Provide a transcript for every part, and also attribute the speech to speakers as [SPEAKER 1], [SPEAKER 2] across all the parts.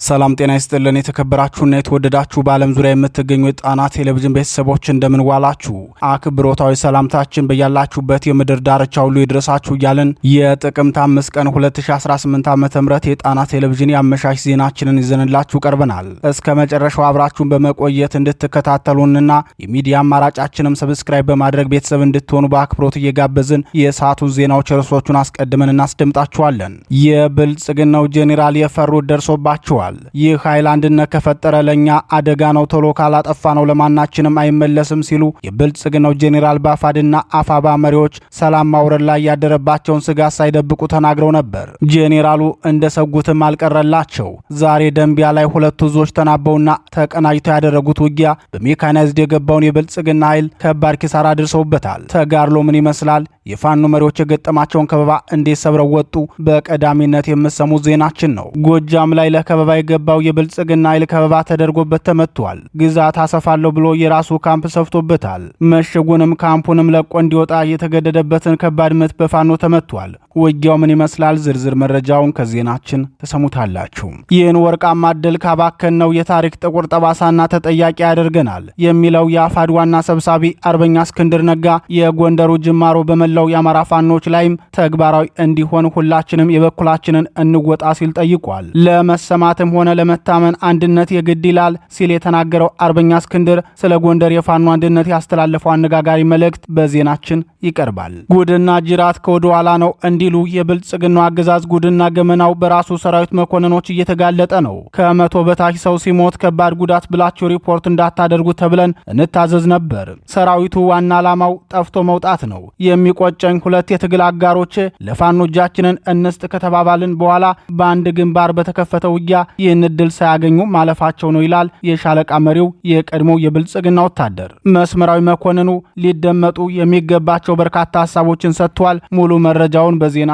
[SPEAKER 1] ሰላም ጤና ይስጥልን የተከበራችሁና የተወደዳችሁ በዓለም ዙሪያ የምትገኙ የጣና ቴሌቪዥን ቤተሰቦች እንደምን ዋላችሁ። አክብሮታዊ ሰላምታችን በያላችሁበት የምድር ዳርቻ ሁሉ ይድረሳችሁ እያልን የጥቅምት 5 ቀን 2018 ዓ.ም የጣና ቴሌቪዥን የአመሻሽ ዜናችንን ይዘንላችሁ ቀርበናል። እስከ መጨረሻው አብራችሁን በመቆየት እንድትከታተሉንና የሚዲያ አማራጫችንም ሰብስክራይብ በማድረግ ቤተሰብ እንድትሆኑ በአክብሮት እየጋበዝን የሰዓቱን ዜናዎች ርዕሶቹን አስቀድመን እናስደምጣችኋለን። የብልጽግናው ጄኔራል የፈሩት ደርሶባቸዋል። ይህ ኃይል አንድነት ከፈጠረ ለኛ አደጋ ነው፣ ቶሎ ካላጠፋ ነው ለማናችንም አይመለስም ሲሉ የብልጽግናው ጄኔራል ባፋድና አፋባ መሪዎች ሰላም ማውረድ ላይ ያደረባቸውን ስጋት ሳይደብቁ ተናግረው ነበር። ጄኔራሉ እንደሰጉትም አልቀረላቸው። ዛሬ ደንቢያ ላይ ሁለቱ ዞች ተናበውና ተቀናጅተው ያደረጉት ውጊያ በሜካናይዝድ የገባውን የብልጽግና ኃይል ከባድ ኪሳራ አድርሰውበታል። ተጋድሎ ምን ይመስላል? የፋኖ መሪዎች የገጠማቸውን ከበባ እንዴት ሰብረው ወጡ? በቀዳሚነት የምሰሙት ዜናችን ነው። ጎጃም ላይ ለከበባ የገባው የብልጽግና ኃይል ከበባ ተደርጎበት ተመቷል። ግዛት አሰፋለሁ ብሎ የራሱ ካምፕ ሰፍቶበታል። መሸጉንም ካምፑንም ለቆ እንዲወጣ የተገደደበትን ከባድ ምት በፋኖ ተመቷል። ውጊያው ምን ይመስላል? ዝርዝር መረጃውን ከዜናችን ተሰሙታላችሁ። ይህን ወርቃማ ድል ካባከን ነው የታሪክ ጥቁር ጠባሳና ተጠያቂ ያደርገናል የሚለው የአፋድ ዋና ሰብሳቢ አርበኛ እስክንድር ነጋ የጎንደሩ ጅማሮ በመላው የአማራ ፋኖች ላይም ተግባራዊ እንዲሆን ሁላችንም የበኩላችንን እንወጣ ሲል ጠይቋል። ለመሰማትም ሆነ ለመታመን አንድነት የግድ ይላል ሲል የተናገረው አርበኛ እስክንድር ስለ ጎንደር የፋኖ አንድነት ያስተላለፈው አነጋጋሪ መልእክት በዜናችን ይቀርባል። ጉድና ጅራት ከወደ ኋላ ነው እንዲሉ የብልጽግናው አገዛዝ ጉድና ገመናው በራሱ ሰራዊት መኮንኖች እየተጋለጠ ነው። ከመቶ በታች ሰው ሲሞት ከባድ ጉዳት ብላችሁ ሪፖርት እንዳታደርጉ ተብለን እንታዘዝ ነበር። ሰራዊቱ ዋና ዓላማው ጠፍቶ መውጣት ነው። የሚቆጨኝ ሁለት የትግል አጋሮች ለፋኖ እጃችንን እንስጥ ከተባባልን በኋላ በአንድ ግንባር በተከፈተው ውጊያ ይህን ድል ሳያገኙ ማለፋቸው ነው ይላል የሻለቃ መሪው የቀድሞው የብልጽግና ወታደር። መስመራዊ መኮንኑ ሊደመጡ የሚገባቸው በርካታ ሐሳቦችን ሰጥቷል። ሙሉ መረጃውን በዜናችን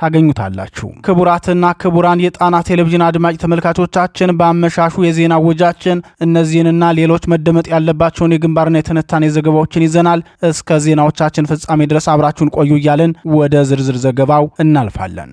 [SPEAKER 1] ታገኙታላችሁ። ክቡራትና ክቡራን የጣና ቴሌቪዥን አድማጭ ተመልካቾቻችን በአመሻሹ የዜና ወጃችን እነዚህንና ሌሎች መደመጥ ያለባቸውን የግንባርና የትንታኔ ዘገባዎችን ይዘናል። እስከ ዜናዎቻችን ፍጻሜ ድረስ አብራችሁን ቆዩ እያልን ወደ ዝርዝር ዘገባው እናልፋለን።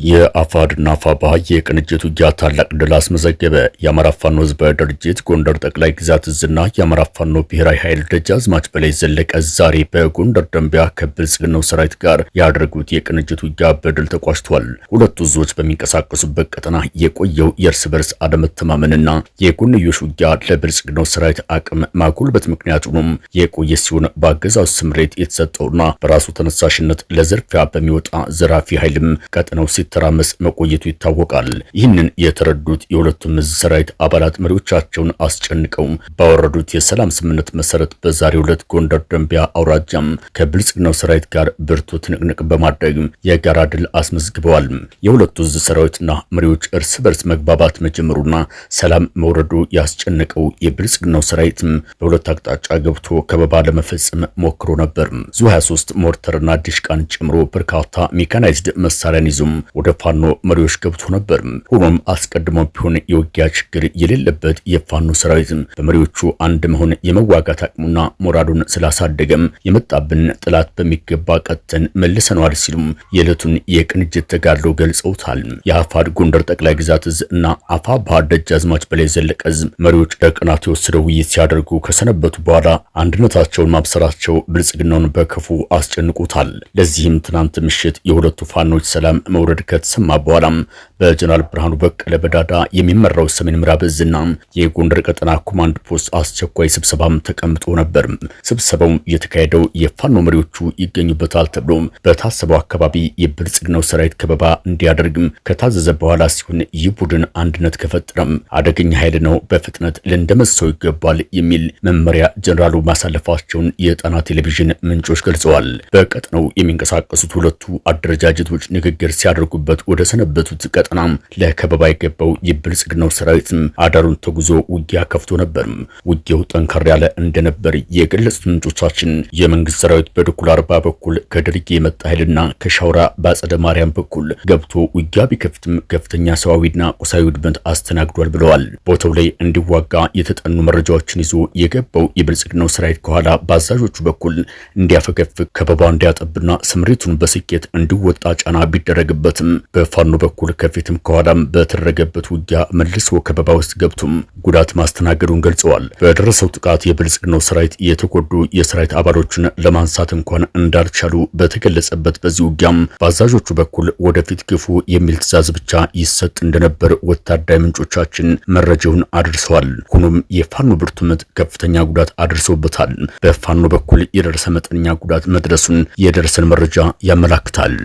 [SPEAKER 2] የአፋድና አፋባ የቅንጅት ውጊያ ታላቅ ድል አስመዘገበ። የአማራ ፋኖ ህዝባዊ ድርጅት ጎንደር ጠቅላይ ግዛት እዝና የአማራ ፋኖ ብሔራዊ ኃይል ደጃዝማች በላይ ዘለቀ ዛሬ በጎንደር ደንቢያ ከብልጽግናው ሰራዊት ጋር ያደረጉት የቅንጅት ውጊያ በድል ተቋጭቷል። ሁለቱ እዞች በሚንቀሳቀሱበት ቀጠና የቆየው የእርስ በርስ አለመተማመንና የጎንዮሽ ውጊያ ለብልጽግናው ሰራዊት አቅም ማጎልበት ምክንያት ሆኖም የቆየ ሲሆን በአገዛዙ ስምሬት የተሰጠውና በራሱ ተነሳሽነት ለዘርፊያ በሚወጣ ዘራፊ ኃይልም ቀጠናው ተራመስ መቆየቱ ይታወቃል። ይህንን የተረዱት የሁለቱም እዝ ሰራዊት አባላት መሪዎቻቸውን አስጨንቀው ባወረዱት የሰላም ስምምነት መሰረት በዛሬው ዕለት ጎንደር ደንቢያ አውራጃም ከብልጽግናው ሰራዊት ጋር ብርቱ ትንቅንቅ በማድረግ የጋራ ድል አስመዝግበዋል። የሁለቱ እዝ ሰራዊትና መሪዎች እርስ በርስ መግባባት መጀመሩና ሰላም መውረዱ ያስጨነቀው የብልጽግናው ሰራዊትም በሁለት አቅጣጫ ገብቶ ከበባ ለመፈጸም ሞክሮ ነበር። ዙ 23 ሞርተርና ዲሽቃን ጨምሮ በርካታ ሜካናይዝድ መሳሪያን ይዞም ወደ ፋኖ መሪዎች ገብቶ ነበር። ሆኖም አስቀድሞ ቢሆን የውጊያ ችግር የሌለበት የፋኖ ሰራዊት በመሪዎቹ አንድ መሆን የመዋጋት አቅሙና ሞራሉን ስላሳደገም የመጣብን ጥላት በሚገባ ቀጥተን መልሰናል ሲሉም የዕለቱን የቅንጅት ተጋድሎ ገልጸውታል። የአፋድ ጎንደር ጠቅላይ ግዛት እዝ እና አፋባ ደጃዝማች በላይ ዘለቀ እዝ መሪዎች ለቀናት የወሰደው ውይይት ሲያደርጉ ከሰነበቱ በኋላ አንድነታቸውን ማብሰራቸው ብልጽግናውን በክፉ አስጨንቁታል። ለዚህም ትናንት ምሽት የሁለቱ ፋኖች ሰላም መውረድ ከተሰማ በኋላም በጀነራል ብርሃኑ በቀለ በዳዳ የሚመራው ሰሜን ምዕራብ እዝና የጎንደር ቀጠና ኮማንድ ፖስት አስቸኳይ ስብሰባም ተቀምጦ ነበር። ስብሰባው የተካሄደው የፋኖ መሪዎቹ ይገኙበታል ተብሎ በታሰበው አካባቢ የብልጽግናው ሰራዊት ከበባ እንዲያደርግም ከታዘዘ በኋላ ሲሆን ይህ ቡድን አንድነት ከፈጠረም አደገኛ ኃይል ነው፣ በፍጥነት ልንደመሰው ይገባል የሚል መመሪያ ጀነራሉ ማሳለፋቸውን የጣና ቴሌቪዥን ምንጮች ገልጸዋል። በቀጠናው የሚንቀሳቀሱት ሁለቱ አደረጃጀቶች ንግግር ሲያደርጉበት ወደ ሰነበቱት ቀጠና ለከበባ የገባው የብልጽግናው ሰራዊትም አዳሩን ተጉዞ ውጊያ ከፍቶ ነበር። ውጊያው ጠንከር ያለ እንደነበር የገለጹት ምንጮቻችን የመንግስት ሰራዊት በድኩል አርባ በኩል ከድርጌ የመጣ ኃይልና ከሻውራ በአጸደ ማርያም በኩል ገብቶ ውጊያ ቢከፍትም ከፍተኛ ሰዋዊና ቁሳዊ ውድመት አስተናግዷል ብለዋል። ቦታው ላይ እንዲዋጋ የተጠኑ መረጃዎችን ይዞ የገባው የብልጽግናው ሰራዊት ከኋላ በአዛዦቹ በኩል እንዲያፈገፍግ ከበባ እንዲያጠብና ስምሪቱን በስኬት እንዲወጣ ጫና ቢደረግበትም በፋኖ በኩል ከፊትም ከኋላም በተደረገበት ውጊያ መልሶ ከበባ ውስጥ ገብቶም ጉዳት ማስተናገዱን ገልጸዋል። በደረሰው ጥቃት የብልጽግናው ሰራዊት የተጎዱ የሰራዊት አባሎችን ለማንሳት እንኳን እንዳልቻሉ በተገለጸበት በዚህ ውጊያም በአዛዦቹ በኩል ወደፊት ግፉ የሚል ትዕዛዝ ብቻ ይሰጥ እንደነበር ወታደራዊ ምንጮቻችን መረጃውን አድርሰዋል። ሆኖም የፋኖ ብርቱ ምት ከፍተኛ ጉዳት አድርሶበታል። በፋኖ በኩል የደረሰ መጠነኛ ጉዳት መድረሱን የደረሰን መረጃ ያመላክታል።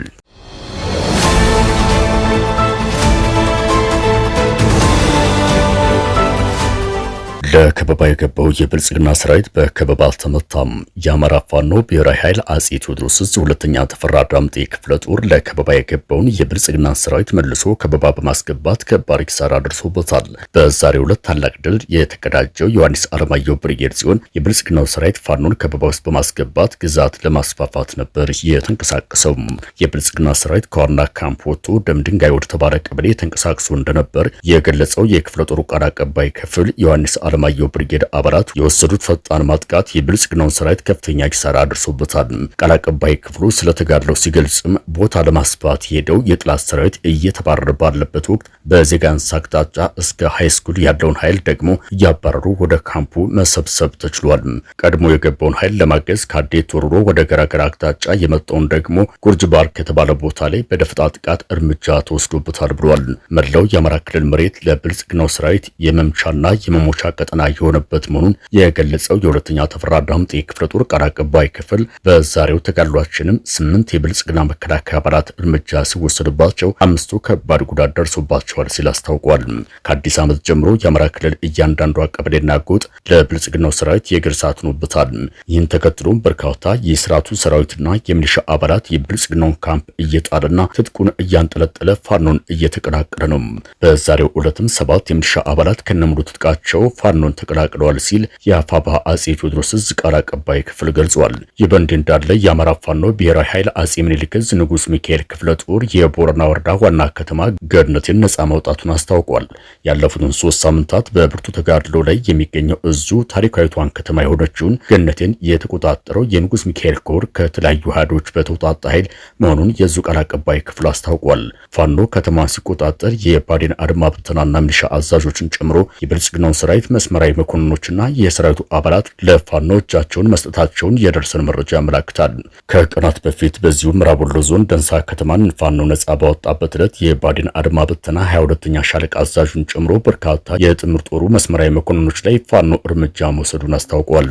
[SPEAKER 2] ለከበባ የገባው የብልጽግና ሰራዊት በከበባ አልተመታም። የአማራ ፋኖ ብሔራዊ ኃይል አጼ ቴዎድሮስ ዕዝ ሁለተኛ ተፈራ ዳምጤ ክፍለ ጦር ለከበባ የገባውን የብልጽግና ሰራዊት መልሶ ከበባ በማስገባት ከባድ ኪሳራ አድርሶበታል። በዛሬው ዕለት ታላቅ ድል የተቀዳጀው ዮሐንስ አለማየሁ ብርጌድ ሲሆን የብልጽግናው ሰራዊት ፋኖን ከበባ ውስጥ በማስገባት ግዛት ለማስፋፋት ነበር የተንቀሳቀሰው። የብልጽግና ሰራዊት ከዋና ካምፕ ወጥቶ ደም ድንጋይ ወደ ተባለ ቀበሌ ተንቀሳቅሶ እንደነበር የገለጸው የክፍለ ጦሩ ቃል አቀባይ ክፍል ዮሐንስ አለማየሁ ብርጌድ አባላት የወሰዱት ፈጣን ማጥቃት የብልጽግናውን ሰራዊት ከፍተኛ ኪሳራ አድርሶበታል። ቃል አቀባይ ክፍሉ ስለተጋድለው ሲገልጽም ቦታ ለማስፋት ሄደው የጥላት ሰራዊት እየተባረረ ባለበት ወቅት በዜጋንስ አቅጣጫ እስከ ሃይስኩል ያለውን ኃይል ደግሞ እያባረሩ ወደ ካምፑ መሰብሰብ ተችሏል። ቀድሞ የገባውን ኃይል ለማገዝ ከአዴት ወርሮ ወደ ገራገራ አቅጣጫ የመጣውን ደግሞ ጉርጅ ባርክ የተባለ ቦታ ላይ በደፈጣ ጥቃት እርምጃ ተወስዶበታል ብሏል። መላው የአማራ ክልል መሬት ለብልጽግናው ሰራዊት የመምቻና የመሞቻ ቀጠና የሆነበት መሆኑን የገለጸው የሁለተኛ ተፈራ ዳምጤ ክፍለ ጦር ቃል አቀባይ ክፍል በዛሬው ተጋድሏችንም 8 የብልጽግና መከላከያ አባላት እርምጃ ሲወሰድባቸው 5ቱ ከባድ ጉዳት ደርሶባቸዋል ሲል አስታውቋል። ከአዲስ ዓመት ጀምሮ የአማራ ክልል እያንዳንዷ ቀበሌና ጎጥ ለብልጽግናው ሰራዊት የእግር እሳት ሆኖበታል። ይህን ተከትሎም በርካታ የስርዓቱ ሰራዊትና የሚሊሻ አባላት የብልጽግናውን ካምፕ እየጣለና ትጥቁን እያንጠለጠለ ፋኖን እየተቀላቀለ ነው። በዛሬው ዕለትም 7 የሚሊሻ አባላት ከነሙሉ ትጥቃቸው ፋኖን ተቀላቅለዋል ሲል የአፋብኃ አጼ ቴዎድሮስ ዕዝ ቃል አቀባይ ክፍል ገልጿል። ይህ በእንዲህ እንዳለ የአማራ ፋኖ ብሔራዊ ኃይል አጼ ምኒልክ ዕዝ ንጉስ ሚካኤል ክፍለ ጦር የቦረና ወረዳ ዋና ከተማ ገነትን ነጻ ማውጣቱን አስታውቋል። ያለፉትን 3 ሳምንታት በብርቱ ተጋድሎ ላይ የሚገኘው እዙ ታሪካዊቷን ከተማ የሆነችውን ገነትን የተቆጣጠረው የንጉስ ሚካኤል ኮር ከተለያዩ ሀዶች በተውጣጣ ኃይል መሆኑን የእዙ ቃል አቀባይ ክፍል አስታውቋል። ፋኖ ከተማን ሲቆጣጠር የባዴን አድማ ብተናና ሚሊሻ አዛዦችን ጨምሮ የብልጽግናውን ሰራዊት መስመራዊ መኮንኖችና የሰራዊቱ አባላት ለፋኖ እጃቸውን መስጠታቸውን የደረሰን መረጃ ያመላክታል። ከቀናት በፊት በዚሁ ምዕራብ ወሎ ዞን ደንሳ ከተማን ፋኖ ነጻ ባወጣበት ዕለት የባዴን አድማ ብተና 22ኛ ሻለቃ አዛዡን ጨምሮ በርካታ የጥምር ጦሩ መስመራዊ መኮንኖች ላይ ፋኖ እርምጃ መውሰዱን አስታውቋል።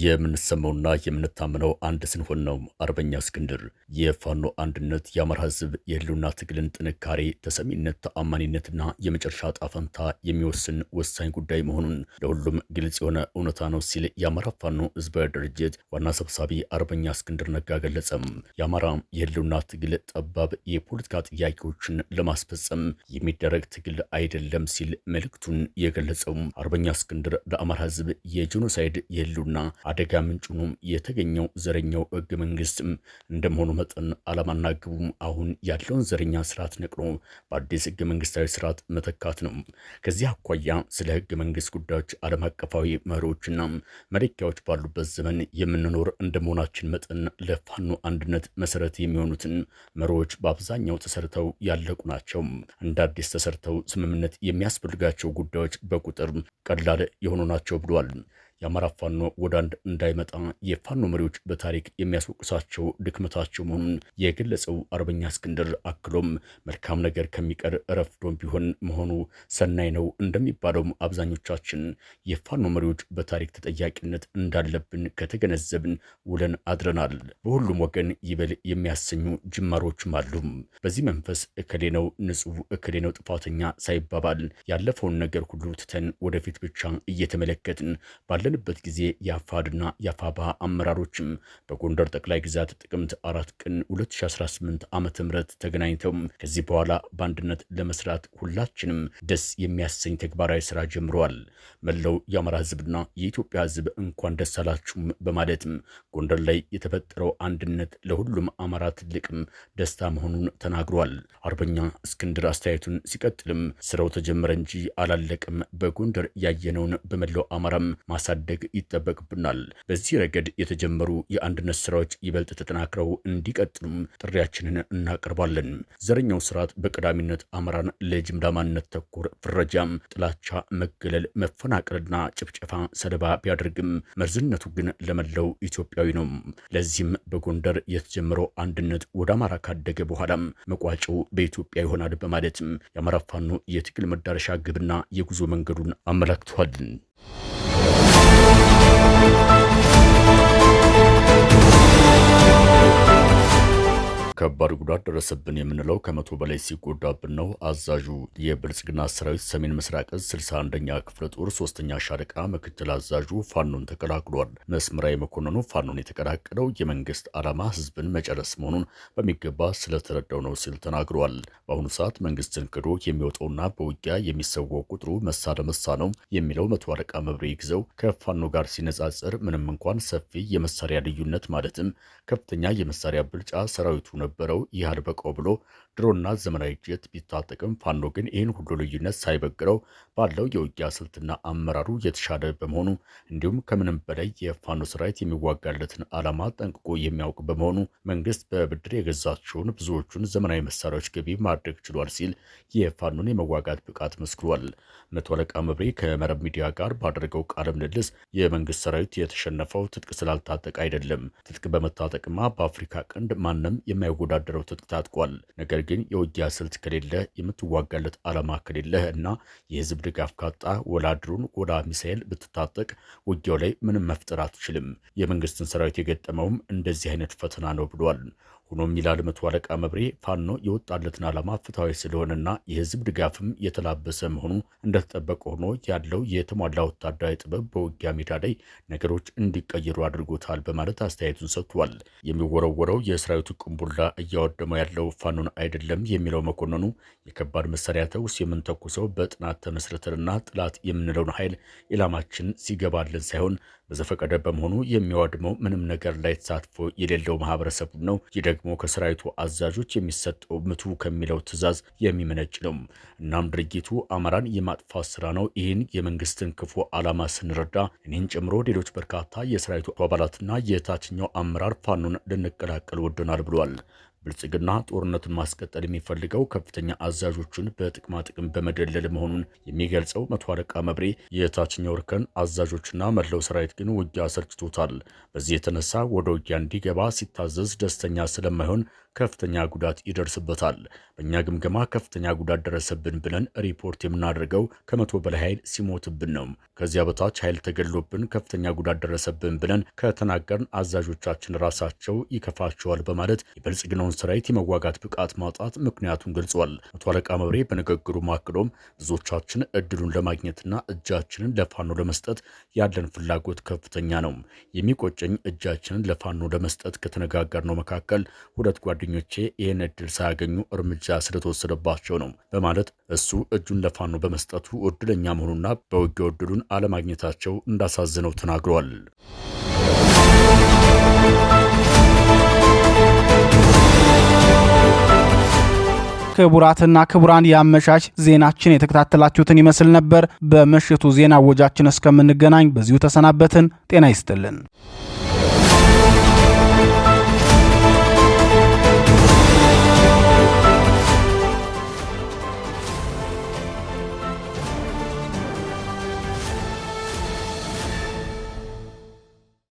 [SPEAKER 2] የምንሰማውና የምንታመነው አንድ ስንሆን ነው። አርበኛ እስክንድር የፋኖ አንድነት የአማራ ሕዝብ የህልውና ትግልን ጥንካሬ፣ ተሰሚነት፣ ተአማኒነትና የመጨረሻ ጣፈንታ የሚወስን ወሳኝ ጉዳይ መሆኑን ለሁሉም ግልጽ የሆነ እውነታ ነው ሲል የአማራ ፋኖ ሕዝባዊ ድርጅት ዋና ሰብሳቢ አርበኛ እስክንድር ነጋ ገለጸም። የአማራ የህልውና ትግል ጠባብ የፖለቲካ ጥያቄዎችን ለማስፈጸም የሚደረግ ትግል አይደለም ሲል መልእክቱን የገለጸው አርበኛ እስክንድር ለአማራ ሕዝብ የጄኖሳይድ የህልውና አደጋ ምንጭ ሆኖ የተገኘው ዘረኛው ህገ መንግስት እንደመሆኑ መጠን ዓላማና ግቡም አሁን ያለውን ዘረኛ ስርዓት ነቅሎ በአዲስ ህገ መንግስታዊ ስርዓት መተካት ነው። ከዚህ አኳያ ስለ ህገ መንግስት ጉዳዮች ዓለም አቀፋዊ መሪዎችና መለኪያዎች ባሉበት ዘመን የምንኖር እንደመሆናችን መጠን ለፋኖ አንድነት መሰረት የሚሆኑትን መሪዎች በአብዛኛው ተሰርተው ያለቁ ናቸው። እንደ አዲስ ተሰርተው ስምምነት የሚያስፈልጋቸው ጉዳዮች በቁጥር ቀላል የሆኑ ናቸው ብሏል። የአማራ ፋኖ ወደ አንድ እንዳይመጣ የፋኖ መሪዎች በታሪክ የሚያስወቅሳቸው ድክመታቸው መሆኑን የገለጸው አርበኛ እስክንድር አክሎም መልካም ነገር ከሚቀር ረፍዶም ቢሆን መሆኑ ሰናይ ነው እንደሚባለውም አብዛኞቻችን የፋኖ መሪዎች በታሪክ ተጠያቂነት እንዳለብን ከተገነዘብን ውለን አድረናል። በሁሉም ወገን ይበል የሚያሰኙ ጅማሮችም አሉ። በዚህ መንፈስ እከሌ ነው ንጹህ፣ እከሌ ነው ጥፋተኛ ሳይባባል ያለፈውን ነገር ሁሉ ትተን ወደፊት ብቻ እየተመለከትን ባለ ባለንበት ጊዜ የአፋድና የአፋባ አመራሮችም በጎንደር ጠቅላይ ግዛት ጥቅምት 4 ቀን 2018 ዓ.ም ተገናኝተው ከዚህ በኋላ በአንድነት ለመስራት ሁላችንም ደስ የሚያሰኝ ተግባራዊ ስራ ጀምረዋል። መላው የአማራ ህዝብና የኢትዮጵያ ህዝብ እንኳን ደስ አላችሁም በማለትም ጎንደር ላይ የተፈጠረው አንድነት ለሁሉም አማራ ትልቅም ደስታ መሆኑን ተናግሯል። አርበኛ እስክንድር አስተያየቱን ሲቀጥልም ስራው ተጀመረ እንጂ አላለቅም። በጎንደር ያየነውን በመላው አማራም ማሳደግ ይጠበቅብናል። በዚህ ረገድ የተጀመሩ የአንድነት ስራዎች ይበልጥ ተጠናክረው እንዲቀጥሉም ጥሪያችንን እናቀርባለን። ዘረኛው ስርዓት በቀዳሚነት አማራን ለጅምላ ማንነት ተኮር ፍረጃም፣ ጥላቻ፣ መገለል፣ መፈናቀልና ጭፍጨፋ ሰለባ ቢያደርግም መርዝነቱ ግን ለመላው ኢትዮጵያዊ ነው። ለዚህም በጎንደር የተጀመረው አንድነት ወደ አማራ ካደገ በኋላም መቋጫው በኢትዮጵያ ይሆናል በማለትም የአማራ ፋኖ የትግል መዳረሻ ግብና የጉዞ መንገዱን አመላክቷል። ከባድ ጉዳት ደረሰብን የምንለው ከ100 በላይ ሲጎዳብን ነው። አዛዡ የብልጽግና ሰራዊት ሰሜን ምስራቅ እዝ 61ኛ ክፍለ ጦር 3ኛ ሻለቃ ምክትል አዛዡ ፋኖን ተቀላቅሏል። መስመራዊ መኮንኑ ፋኖን የተቀላቀለው የመንግስት ዓላማ ህዝብን መጨረስ መሆኑን በሚገባ ስለተረዳው ነው ሲል ተናግሯል። በአሁኑ ሰዓት መንግስትን ክዶ የሚወጣውና በውጊያ የሚሰዋው ቁጥሩ መሳ ለመሳ ነው የሚለው መቶ አለቃ መብሬ ይግዘው ከፋኖ ጋር ሲነጻጸር ምንም እንኳን ሰፊ የመሳሪያ ልዩነት ማለትም ከፍተኛ የመሳሪያ ብልጫ ሰራዊቱ ነበረው ይህ አልበቃው ብሎ ድሮና ዘመናዊ ጀት ቢታጠቅም ፋኖ ግን ይህን ሁሉ ልዩነት ሳይበግረው ባለው የውጊያ ስልትና አመራሩ የተሻለ በመሆኑ እንዲሁም ከምንም በላይ የፋኖ ሰራዊት የሚዋጋለትን ዓላማ ጠንቅቆ የሚያውቅ በመሆኑ መንግስት በብድር የገዛቸውን ብዙዎቹን ዘመናዊ መሳሪያዎች ገቢ ማድረግ ችሏል ሲል የፋኖን የመዋጋት ብቃት መስክሯል። መቶ አለቃ መብሬ ከመረብ ሚዲያ ጋር ባደረገው ቃለ ምልልስ የመንግስት ሰራዊት የተሸነፈው ትጥቅ ስላልታጠቀ አይደለም፣ ትጥቅ በመታጠቅማ በአፍሪካ ቀንድ ማንም የማይወዳደረው ትጥቅ ታጥቋል። ነገር ግን የውጊያ ስልት ከሌለ የምትዋጋለት ዓላማ ከሌለ እና የህዝብ ድጋፍ ካጣ ወላድሩን ወላ ሚሳኤል ብትታጠቅ ውጊያው ላይ ምንም መፍጠር አትችልም። የመንግስትን ሰራዊት የገጠመውም እንደዚህ አይነት ፈተና ነው ብሏል። ሆኖም ይላል መቶ አለቃ መብሬ ፋኖ የወጣለትን ዓላማ ፍትሐዊ ስለሆነና የህዝብ ድጋፍም የተላበሰ መሆኑ እንደተጠበቀ ሆኖ ያለው የተሟላ ወታደራዊ ጥበብ በውጊያ ሜዳ ላይ ነገሮች እንዲቀየሩ አድርጎታል በማለት አስተያየቱን ሰጥቷል። የሚወረወረው የሰራዊቱ ቅንቡላ እያወደመው ያለው ፋኖን አይደለም የሚለው መኮንኑ የከባድ መሳሪያ ተኩስ የምንተኩሰው በጥናት ተመስርተንና ጥላት የምንለውን ኃይል ኢላማችን ሲገባልን ሳይሆን በዘፈቀደ በመሆኑ የሚያወድመው ምንም ነገር ላይ ተሳትፎ የሌለው ማህበረሰቡ ነው። ይህ ደግሞ ከሰራዊቱ አዛዦች የሚሰጠው ምቱ ከሚለው ትዕዛዝ የሚመነጭ ነው። እናም ድርጊቱ አማራን የማጥፋት ስራ ነው። ይህን የመንግስትን ክፉ ዓላማ ስንረዳ እኔን ጨምሮ ሌሎች በርካታ የሰራዊቱ አባላትና የታችኛው አመራር ፋኖን ልንቀላቀል ወደናል ብሏል። ብልጽግና ጦርነቱን ማስቀጠል የሚፈልገው ከፍተኛ አዛዦቹን በጥቅማ ጥቅም በመደለል መሆኑን የሚገልጸው መቶ አለቃ መብሬ የታችኛው እርከን አዛዦችና መላው ሰራዊት ግን ውጊያ አሰልችቶታል። በዚህ የተነሳ ወደ ውጊያ እንዲገባ ሲታዘዝ ደስተኛ ስለማይሆን ከፍተኛ ጉዳት ይደርስበታል። በእኛ ግምገማ ከፍተኛ ጉዳት ደረሰብን ብለን ሪፖርት የምናደርገው ከ100 በላይ ኃይል ሲሞትብን ነው። ከዚያ በታች ኃይል ተገድሎብን ከፍተኛ ጉዳት ደረሰብን ብለን ከተናገርን አዛዦቻችን ራሳቸው ይከፋቸዋል በማለት የብልጽግናውን ሰራዊት የመዋጋት ብቃት ማጣት ምክንያቱን ገልጿል። መቶ አለቃ መብሬ በንግግሩ ማክሎም ብዙዎቻችን እድሉን ለማግኘትና እጃችንን ለፋኖ ለመስጠት ያለን ፍላጎት ከፍተኛ ነው። የሚቆጨኝ እጃችንን ለፋኖ ለመስጠት ከተነጋገርነው መካከል ሁለት ጓደኞቼ ይህን እድል ሳያገኙ እርምጃ ስለተወሰደባቸው ነው በማለት እሱ እጁን ለፋኖ በመስጠቱ እድለኛ መሆኑና በውጊያው እድሉን አለማግኘታቸው እንዳሳዝነው ተናግረዋል።
[SPEAKER 1] ክቡራትና ክቡራን የአመሻሽ ዜናችን የተከታተላችሁትን ይመስል ነበር። በምሽቱ ዜና ወጃችን እስከምንገናኝ በዚሁ ተሰናበትን። ጤና ይስጥልን።